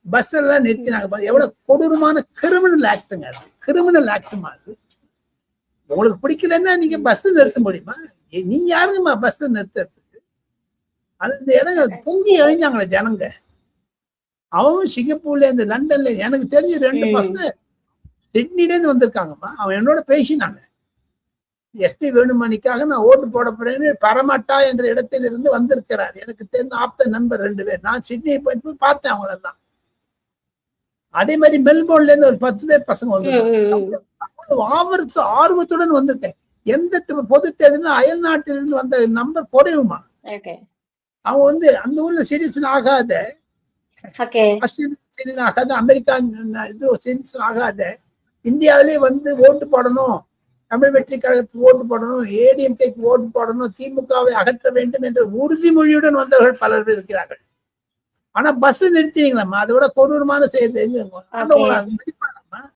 Bus எல்லாம் நிறுத்தினாங்க. எவ்வளவு கொடூரமான கிரிமினல் ஆக்டுங்க அது, கிரிமினல் ஆக்டுமா அது. உங்களுக்கு பிடிக்கலன்னா நீங்க பஸ் நிறுத்த முடியுமா? நீங்க யாருங்கம்மா பஸ் நிறுத்துறதுக்கு? அது இந்த இடம் பொங்கி எழுந்தாங்களே ஜனங்க. அவன் சிங்கப்பூர்ல இருந்து லண்டன்ல எனக்கு தெரிஞ்ச 2 பசங்க சிட்னில இருந்து வந்திருக்காங்கம்மா. அவன் என்னோட பேசினாங்க. எஸ்பி வேணுமணிக்காக நான் ஓட்டு போட போறேன்னு பரமட்டா என்ற இடத்தில் இருந்து வந்திருக்கிறார். எனக்கு தெரிந்த ஆப்த நண்பர் 2 பேர். நான் சிட்னியை போய் பார்த்தேன் அவங்களெல்லாம். அதே மாதிரி மெல்போர்ன்ல இருந்து ஒரு 10 பேர் பசங்க வந்திருக்காங்க. ஆர்வத்துடன் வந்திருக்கேன். எந்த பொது தேர்தலும் அயல் நாட்டிலிருந்து வந்த நம்பர் குறைவுமா. அவங்க அந்த ஊர்ல சிட்டிசன் ஆகாத, ஆஸ்திரேலியா ஆகாத, அமெரிக்கா இது சிட்டிசன் ஆகாத, இந்தியாவிலே ஓட்டு போடணும், தமிழ் வெற்றி கழகத்துக்கு ஓட்டு போடணும், ஏடிஎம்கேக்கு ஓட்டு போடணும், திமுகவை அகற்ற வேண்டும் என்ற உறுதிமொழியுடன் வந்தவர்கள் பலர் இருக்கிறார்கள். ஆனா பஸ் நிறுத்தினீங்களா? அதோட கொடூரமான செய்தி